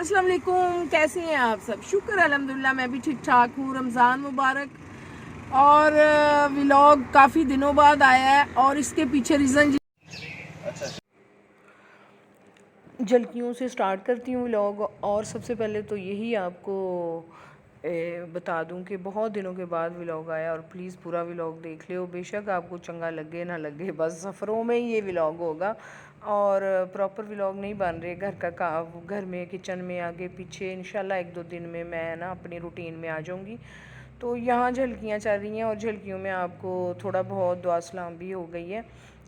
अस्सलाम वालेकुम, कैसे हैं आप सब? शुक्र अल्हम्दुलिल्लाह मैं भी ठीक ठाक हूँ। रमज़ान मुबारक। और व्लॉग काफ़ी दिनों बाद आया है और इसके पीछे रीज़न झलकियों से स्टार्ट करती हूँ व्लॉग। और सबसे पहले तो यही आपको बता दूं कि बहुत दिनों के बाद व्लॉग आया और प्लीज़ पूरा व्लॉग देख लियो। बेशक आपको चंगा लगे ना लगे, बस सफ़रों में ही ये व्लॉग होगा और प्रॉपर व्लॉग नहीं बन रहे। घर का काम, घर में किचन में आगे पीछे, इंशाल्लाह एक दो दिन में मैं ना अपनी रूटीन में आ जाऊँगी। तो यहाँ झलकियाँ चल रही हैं और झलकियों में आपको थोड़ा बहुत दुआ सलाम भी हो गई है।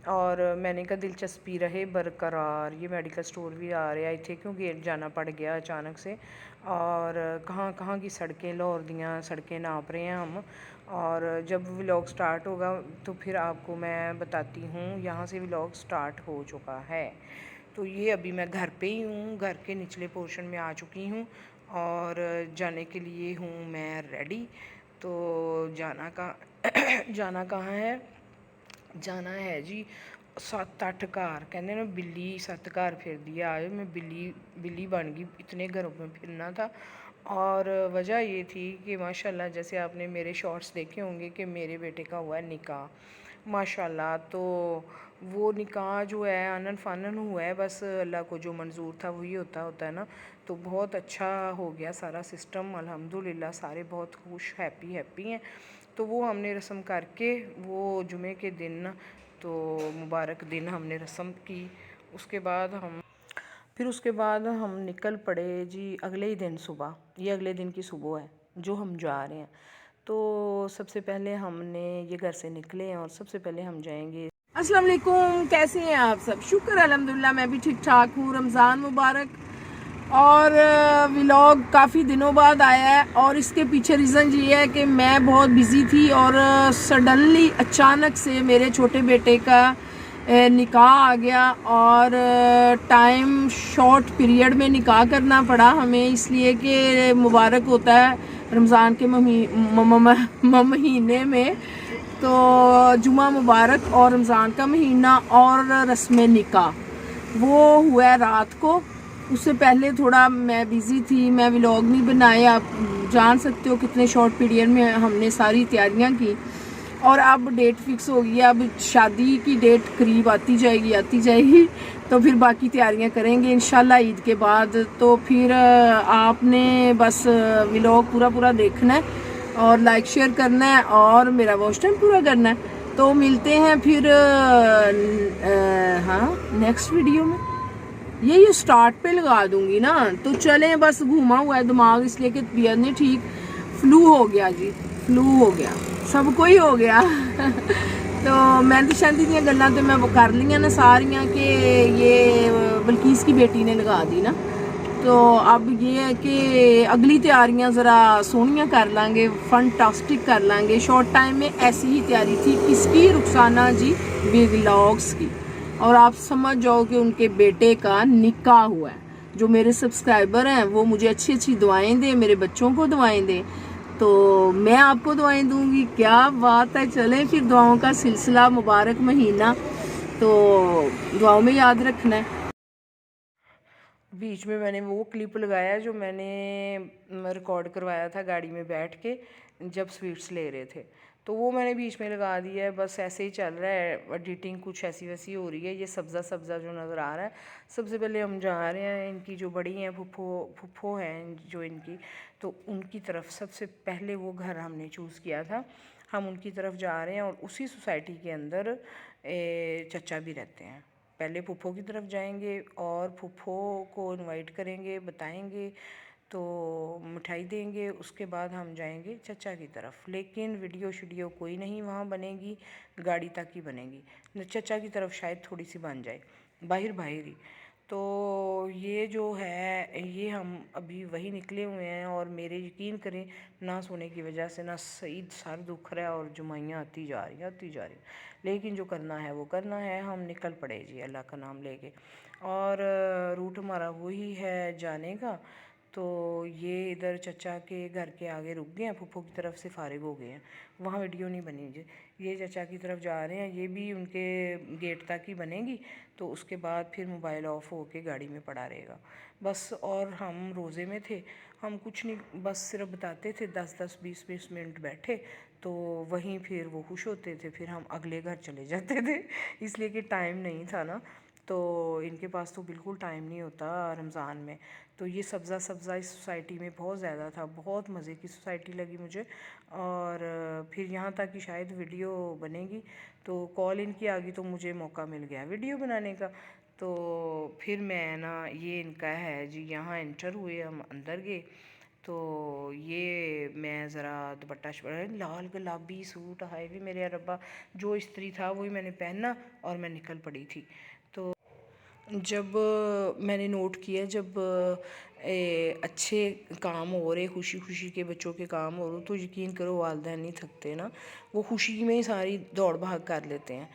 और मैंने कहा दिलचस्पी रहे बरकरार। ये मेडिकल स्टोर भी आ रहा है इतने क्यों गेट जाना पड़ गया अचानक से। और कहाँ कहाँ की सड़कें, लाहौर दियाँ सड़कें नाप रहे हैं हम। और जब व्लॉग स्टार्ट होगा तो फिर आपको मैं बताती हूँ। यहाँ से व्लॉग स्टार्ट हो चुका है। तो ये अभी मैं घर पे ही हूँ, घर के निचले पोर्शन में आ चुकी हूँ और जाने के लिए हूँ मैं रेडी। तो जाना कहाँ है? जाना है जी 7-8 घर। कहते ना बिल्ली 7 घर फिरदी है। आज मैं बिल्ली बन गई, इतने घरों में फिरना था। और वजह ये थी कि माशाल्लाह जैसे आपने मेरे शॉर्ट्स देखे होंगे कि मेरे बेटे का हुआ है निकाह माशाल्लाह। तो वो निकाह जो है आनन फानन हुआ है, बस अल्लाह को जो मंजूर था वही होता है ना। तो बहुत अच्छा हो गया सारा सिस्टम अल्हम्दुलिल्लाह। सारे बहुत खुश हैप्पी हैं। तो वो हमने रस्म करके वो जुमे के दिन तो मुबारक दिन हमने रस्म की। उसके बाद हम निकल पड़े जी अगले ही दिन सुबह। ये अगले दिन की सुबह है जो हम जा रहे हैं। तो सबसे पहले हमने ये घर से निकले हैं और सबसे पहले हम जाएंगे। अस्सलाम वालेकुम, कैसे हैं आप सब? शुक्र अल्हम्दुलिल्लाह मैं भी ठीक ठाक हूँ। रमज़ान मुबारक। और व्लॉग काफ़ी दिनों बाद आया है और इसके पीछे रीज़न ये है कि मैं बहुत बिज़ी थी और सडनली अचानक से मेरे छोटे बेटे का निकाह आ गया और टाइम शॉर्ट पीरियड में निकाह करना पड़ा हमें, इसलिए कि मुबारक होता है रमज़ान के महीने में। तो जुमा मुबारक और रमज़ान का महीना और रस्म निकाह वो हुआ है रात को। उससे पहले थोड़ा मैं बिज़ी थी, मैं व्लॉग नहीं बनाए। आप जान सकते हो कितने शॉर्ट पीरियड में हमने सारी तैयारियां की। और अब डेट फिक्स हो गई है, अब शादी की डेट करीब आती जाएगी। तो फिर बाकी तैयारियां करेंगे इंशाल्लाह ईद के बाद। तो फिर आपने बस व्लॉग पूरा देखना है और लाइक शेयर करना है और मेरा वॉच टाइम पूरा करना है। तो मिलते हैं फिर हाँ नेक्स्ट वीडियो में। ये स्टार्ट पे लगा दूंगी ना। तो चलें, बस घूमा हुआ है दिमाग इसलिए कि तबीयत नहीं ठीक। फ्लू हो गया जी, फ्लू हो गया, सबको ही हो गया। तो मेहंदी शहंदी दी गल्लां तो मैं कर लियां ना सारियां कि ये बल्कीस की बेटी ने लगा दी ना। तो अब ये है कि अगली तैयारियां ज़रा सोहनियां कर लांगे, फंटास्टिक कर लांगे। शॉर्ट टाइम में ऐसी ही तैयारी थी किसकी? रुखसाना जी व्लॉग्स की। और आप समझ जाओ कि उनके बेटे का निकाह हुआ है। जो मेरे सब्सक्राइबर हैं वो मुझे अच्छी अच्छी दुआएं दें, मेरे बच्चों को दुआएं दें, तो मैं आपको दुआएं दूंगी। क्या बात है। चलें फिर, दुआओं का सिलसिला, मुबारक महीना, तो दुआओं में याद रखना है। बीच में मैंने वो क्लिप लगाया जो मैंने रिकॉर्ड करवाया था गाड़ी में बैठ के जब स्वीट्स ले रहे थे। तो वो मैंने बीच में लगा दिया है। बस ऐसे ही चल रहा है, एडिटिंग कुछ ऐसी वैसी हो रही है। ये सब्ज़ा जो नज़र आ रहा है, सबसे पहले हम जा रहे हैं इनकी जो बड़ी हैं फुफ्फो हैं जो इनकी, तो उनकी तरफ सबसे पहले वो घर हमने चूज़ किया था। हम उनकी तरफ जा रहे हैं और उसी सोसाइटी के अंदर चचा भी रहते हैं। पहले फुफ्फो की तरफ जाएंगे और फुफ्फो को इनवाइट करेंगे, बताएंगे, तो मिठाई देंगे। उसके बाद हम जाएंगे चचा की तरफ। लेकिन वीडियो कोई नहीं वहाँ बनेगी, गाड़ी तक ही बनेगी। चचा की तरफ शायद थोड़ी सी बन जाए, बाहर ही। तो ये जो है ये हम अभी वही निकले हुए हैं और मेरे यकीन करें ना सोने की वजह से ना सही सर दुख रहा है और जुमाइयाँ आती जा रही। लेकिन जो करना है वो करना है। हम निकल पड़े जी अल्लाह का नाम लेके। और रूट हमारा वही है जाने का। تو یہ ادھر چچا کے گھر کے آگے رک گئے ہیں، پھپھو کی طرف سے فارغ ہو گئے ہیں، وہاں ویڈیو نہیں بنی جی، یہ چچا کی طرف جا رہے ہیں، یہ بھی ان کے گیٹ تک ہی بنے گی، تو اس کے بعد پھر موبائل آف ہو کے گاڑی میں پڑا رہے گا بس۔ اور ہم روزے میں تھے، ہم کچھ نہیں بس صرف بتاتے تھے، 10-20 منٹ بیٹھے تو وہیں پھر وہ خوش ہوتے تھے، پھر ہم اگلے گھر چلے جاتے تھے، اس لیے کہ ٹائم نہیں تھا نا، تو ان کے پاس تو بالکل ٹائم نہیں ہوتا رمضان میں۔ تو یہ سبزہ اس سوسائٹی میں بہت زیادہ تھا، بہت مزے کی سوسائٹی لگی مجھے، اور پھر یہاں تک کہ شاید ویڈیو بنے گی، تو کال ان کی آ گئی تو مجھے موقع مل گیا ویڈیو بنانے کا، تو پھر میں نا یہ ان کا ہے جی، یہاں انٹر ہوئے، ہم اندر گئے، تو یہ میں ذرا دوپٹہ لال گلابی سوٹ، ہائے بھی میرے ربا، جو استری تھا وہی میں نے پہنا اور میں نکل پڑی تھی۔ تو جب میں نے نوٹ کیا، جب اچھے کام ہو رہے، خوشی خوشی کے بچوں کے کام ہو رہے، تو یقین کرو والدین نہیں تھکتے نا، وہ خوشی میں ہی ساری دوڑ بھاگ کر لیتے ہیں۔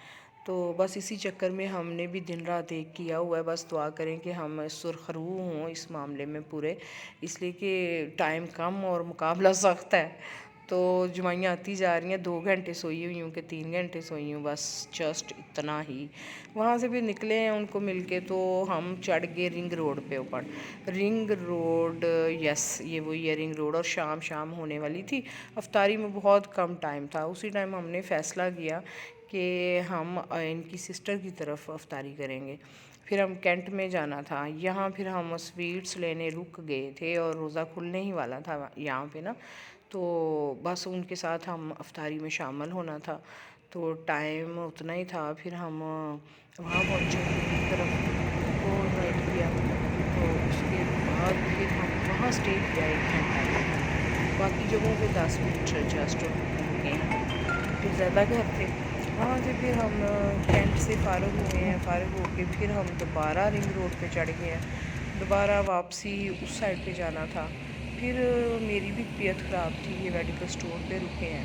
تو بس اسی چکر میں ہم نے بھی دن رات ایک کیا ہوا ہے، بس دعا کریں کہ ہم سرخرو ہوں اس معاملے میں پورے، اس لیے کہ ٹائم کم اور مقابلہ سخت ہے۔ تو جمعیاں آتی جا رہی ہیں، 2 گھنٹے سوئی ہوئی ہوں کہ 3 گھنٹے سوئی ہوں، بس جسٹ اتنا ہی۔ وہاں سے پھر نکلے ہیں ان کو مل کے، تو ہم چڑھ گئے رنگ روڈ پہ اوپر، رنگ روڈ، یس یہ وہی ہے رنگ روڈ، اور شام ہونے والی تھی، افطاری میں بہت کم ٹائم تھا، اسی ٹائم ہم نے فیصلہ کیا کہ ہم ان کی سسٹر کی طرف افطاری کریں گے، پھر ہم کینٹ میں جانا تھا، یہاں پھر ہم سویٹس لینے رک گئے تھے، اور روزہ کھلنے ہی والا تھا یہاں پہ نا، تو بس ان کے ساتھ ہم افطاری میں شامل ہونا تھا، تو ٹائم اتنا ہی تھا، پھر ہم وہاں پہنچے کی طرف کو انوائٹ کیا، تو اس کے بعد پھر ہم وہاں اسٹے کیا 1 گھنٹہ، باقی جگہوں پہ 10 منٹ جسٹ رکے ہیں، پھر زیادہ گھر تھے، وہاں سے پھر ہم کینٹ سے فارغ ہوئے ہیں، فارغ ہو کے پھر ہم دوبارہ رنگ روڈ پہ چڑھ گئے ہیں، دوبارہ واپسی اس سائڈ پہ جانا تھا، پھر میری بھی طبیعت خراب تھی، یہ میڈیکل اسٹور پہ رکے ہیں،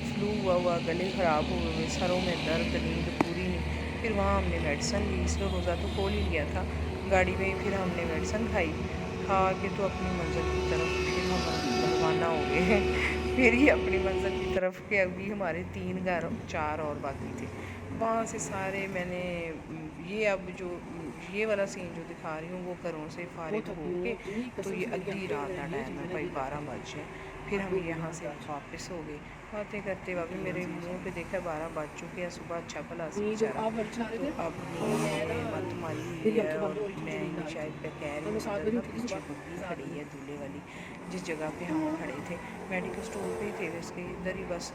فلو ہوا گلے خراب ہوئے ہوئے، سروں میں درد، نیند پوری نہیں، پھر وہاں ہم نے میڈیسن لی، اس لیے روزہ تو کھول ہی لیا تھا گاڑی میں، پھر ہم نے میڈیسن کھا کے تو اپنی منزل کی طرف پھر ہم روانہ ہو گئے ہیں، پھر ہی اپنی منزل کی طرف، کہ ابھی ہمارے 3 گھر 4 اور باقی تھے، وہاں سے سارے میں نے یہ اب جو یہ والا سین جو دکھا رہی ہوں وہ گھروں سے فارغ ہو کے، تو یہ ادھی رات کا ٹائم ہے بھائی، 12 بج گئے، پھر ہم یہاں سے واپس ہو گئے، باتیں کرتے وقت میرے منہ پہ دیکھا 12 بج چکے ہیں، صبح اچھا بھلا سی بیچارہ، تو اب نیند نے مت ماری ہوئی ہے، اور میں شاید پہ کہہ رہی ہوں ادھر نا پیچھے بگی کھڑی ہے دولہے والی، جس جگہ پہ ہم کھڑے تھے میڈیکل اسٹور پہ ہی تھے، اس کے ادھر ہی بس،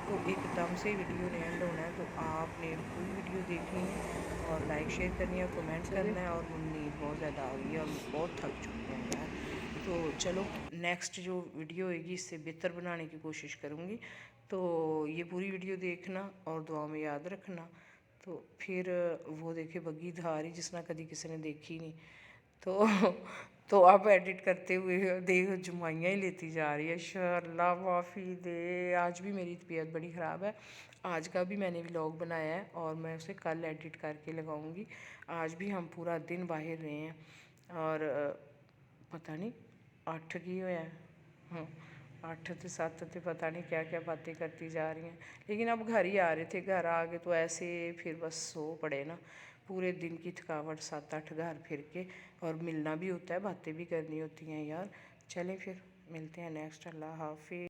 تو ایک دم سے ویڈیو نے اینڈ ہونا ہے، تو آپ نے پوری ویڈیو دیکھنی ہے، اور لائک شیئر کرنی ہے، کمنٹ کرنا ہے، اور نیند بہت زیادہ آ گئی ہے، اور بہت تھک چکے ہیں یار، تو چلو نیکسٹ جو ویڈیو ہوئے گی اس سے بہتر بنانے کی کوشش کروں گی، تو یہ پوری ویڈیو دیکھنا اور دعا میں یاد رکھنا، تو پھر وہ دیکھے بگی دھاری جس نے کدی کسی نے دیکھی نہیں، تو اب ایڈٹ کرتے ہوئے دیکھ جمعیاں ہی لیتی جا رہی ہے، اللہ معافی دے، آج بھی میری طبیعت بڑی خراب ہے، آج کا بھی میں نے ولاگ بنایا ہے، اور میں اسے کل ایڈٹ کر کے لگاؤں گی، آج بھی ہم پورا دن باہر رہے ہیں، اور پتہ نہیں 8 کی ہوا ہے، 8 سے 7 تے پتہ نہیں کیا کیا باتیں کرتی جا رہی ہیں، لیکن اب گھر ہی آ رہے تھے، گھر آ گئے تو ایسے پھر بس سو پڑے نا، پورے دن کی تھکاوٹ 7-8 گھر پھر کے، اور ملنا بھی ہوتا ہے، باتیں بھی کرنی ہوتی ہیں یار، چلیں پھر ملتے ہیں نیکسٹ، اللہ حافظ۔